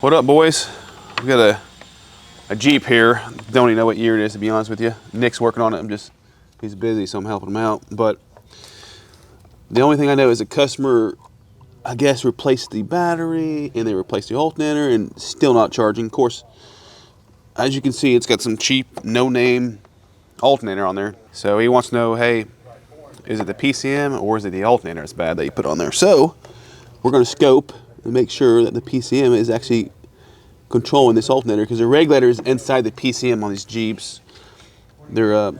What up, boys? We got a Jeep here. Don't even know what year it is, to be honest with you. Nick's working on it. He's busy, so I'm helping him out. But the only thing I know is the customer, I guess, replaced the battery and they replaced the alternator and still not charging. Of course, as you can see, it's got some cheap, no-name alternator on there. So he wants to know, hey, is it the PCM or is it the alternator that's bad that you put on there? So we're going to scope and make sure that the PCM is actually controlling this alternator, because the regulator is inside the PCM on these Jeeps. They're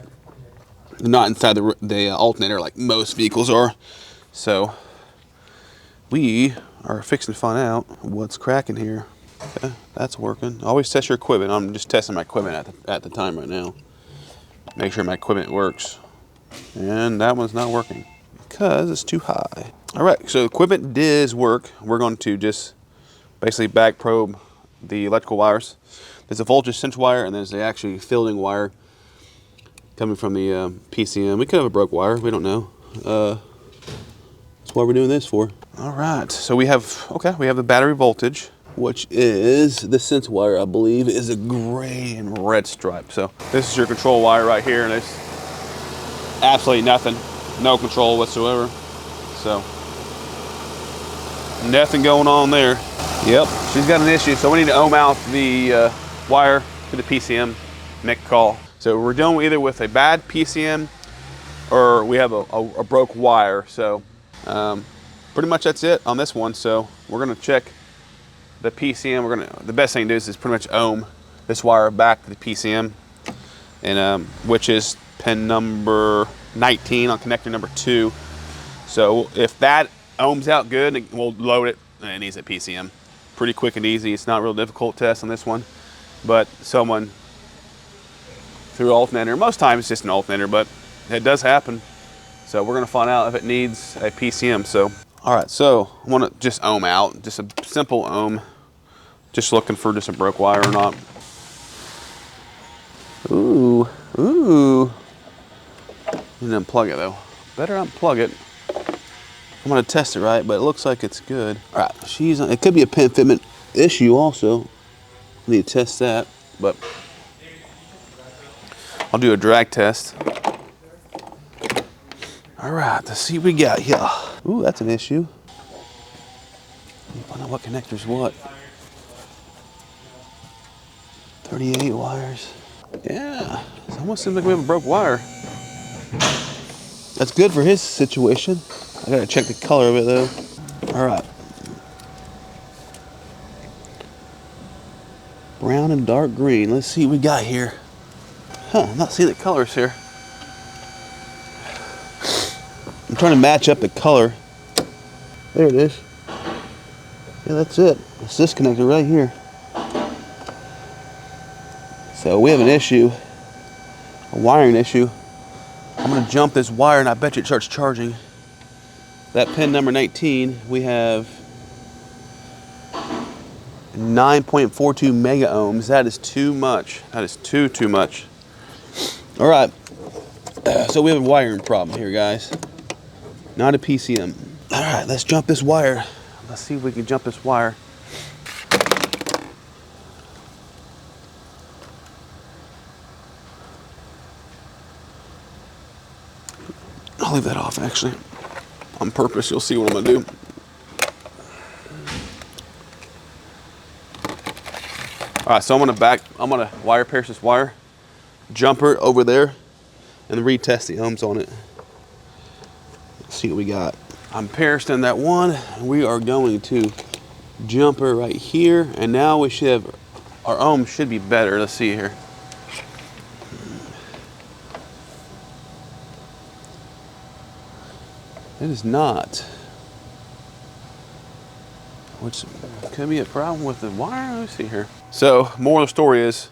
not inside the alternator like most vehicles are. So we are fixing to find out what's cracking here. Okay, that's working. Always test your equipment. I'm just testing my equipment at the time right now. Make sure my equipment works. And that one's not working because it's too high. All right, so equipment does work. We're going to just basically back probe the electrical wires. There's a voltage sensor wire and there's the actually fielding wire coming from the PCM. We could have a broke wire, we don't know. That's what we're doing this for. All right, so we have the battery voltage, which is the sense wire, I believe, is a gray and red stripe. So this is your control wire right here, and there's absolutely nothing, no control whatsoever. So nothing going on there. Yep, she's got an issue, so we need to ohm out the wire to the PCM, make a call. So we're dealing either with a bad PCM or we have a broke wire. So pretty much that's it on this one. So we're gonna check the PCM. The best thing to do is pretty much ohm this wire back to the PCM, and which is pin number 19 on connector number 2. So if that ohms out good, we'll load it, and it needs a PCM. Pretty quick and easy. It's not real difficult test on this one, but someone threw an alternator. Most times it's just an alternator, but it does happen. So we're gonna find out if it needs a PCM. So, all right, so I wanna just ohm out, just a simple ohm. Just looking for just a broke wire or not. Ooh. You need to unplug it though. Better unplug it. I'm gonna test it right, but it looks like it's good. All right, it could be a pin fitment issue also. I need to test that, but I'll do a drag test. All right, let's see what we got here. Ooh, that's an issue. Find out what connector's what. 38 wires. Yeah, it almost seems like we have a broke wire. That's good for his situation. I gotta check the color of it though. All right. Brown and dark green. Let's see what we got here. I'm not seeing the colors here. I'm trying to match up the color. There it is. Yeah, that's it. It's this connector right here. So we have an issue, a wiring issue. I'm gonna jump this wire and I bet you it starts charging. That pin number 19, we have 9.42 mega ohms. That is too much. That is too much. All right, so we have a wiring problem here, guys. Not a PCM. All right, let's jump this wire. Let's see if we can jump this wire. I'll leave that off actually. On purpose, you'll see what I'm gonna do. All right, so I'm gonna wire pierce this wire, jump her over there, and retest the ohms on it. Let's see what we got. I'm pierced in that one, and we are going to jump her right here, and now we should have, our ohms should be better. Let's see here. It is not, which could be a problem with the wire. Let me see here. So, moral of the story is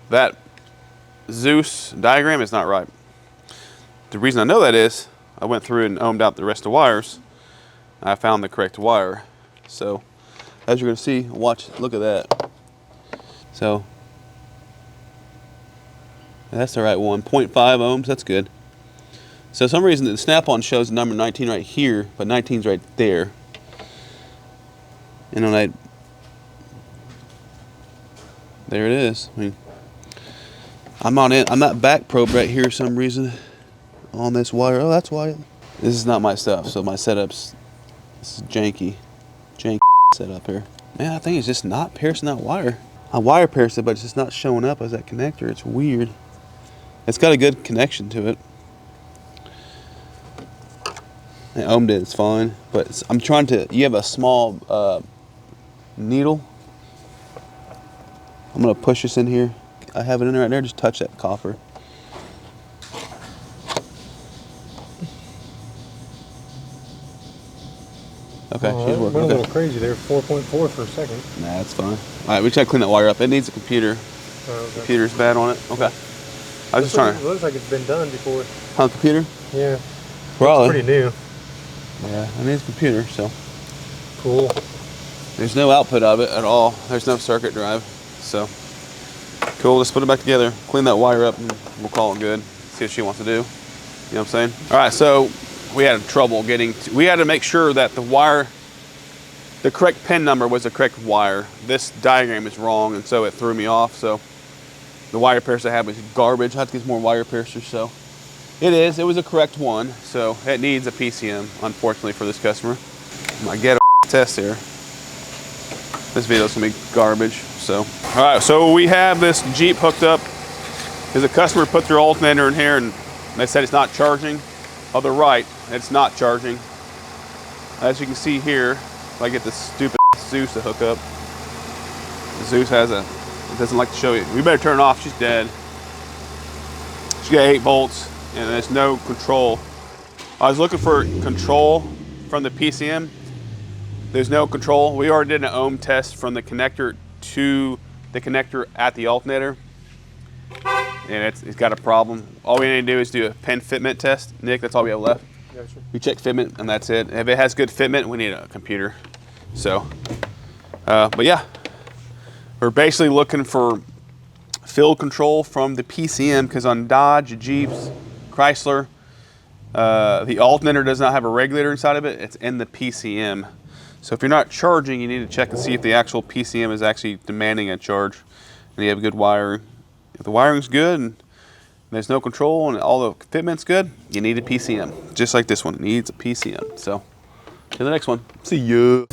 that Zeus diagram is not right. The reason I know that is I went through and ohmed out the rest of the wires. And I found the correct wire. So, as you're going to see, look at that. So, that's the right one. 0.5 ohms, that's good. So for some reason the snap-on shows number 19 right here, but 19's right there. And when I there it is. I mean, I'm not back probed right here for some reason on this wire. Oh, that's why. This is not my stuff, so my setup's, this is janky setup here. Man, I think it's just not piercing that wire. I wire pierced it, but it's just not showing up as that connector. It's weird. It's got a good connection to it. I ohmed it, it's fine. But I'm trying to, you have a small needle. I'm gonna push this in here. I have it in there right there, just touch that copper. Okay, she's working. Went a little crazy there, 4.4 for a second. Nah, that's fine. All right, we try to clean that wire up. It needs a computer. Okay. Computer's bad on it. Okay. I was just trying to. It looks like it's been done before. On the computer? Yeah. Probably. It's pretty new. Yeah, it needs a computer, so. Cool. There's no output of it at all. There's no circuit drive, so. Cool, let's put it back together. Clean that wire up and we'll call it good. See what she wants to do. You know what I'm saying? All right, so we had trouble getting, we had to make sure that the wire, the correct pin number was the correct wire. This diagram is wrong, and so it threw me off. So the wire piercer I had was garbage. I had to get some more wire piercers, so it was a correct one. So it needs a PCM, unfortunately, for this customer. My ghetto test here. This video's gonna be garbage, so. All right, so we have this Jeep hooked up because the customer put their alternator in here and they said it's not charging. Oh, they're right, it's not charging. As you can see here, if I get this stupid Zeus to hook up, Zeus has a, it doesn't like to show you. We better turn it off, she's dead. She got 8 volts and there's no control. I was looking for control from the PCM. There's no control. We already did an ohm test from the connector to the connector at the alternator, and it's got a problem. All we need to do is do a pin fitment test. Nick, that's all we have left. Gotcha. We check fitment and that's it. If it has good fitment, we need a computer. So, but yeah, we're basically looking for field control from the PCM because on Dodge, Jeeps, Chrysler, the alternator does not have a regulator inside of it. It's in the PCM. So if you're not charging, you need to check and see if the actual PCM is actually demanding a charge and you have good wiring. If the wiring's good and there's no control and all the fitment's good, you need a PCM. Just like this one, it needs a PCM. So, to the next one. See ya.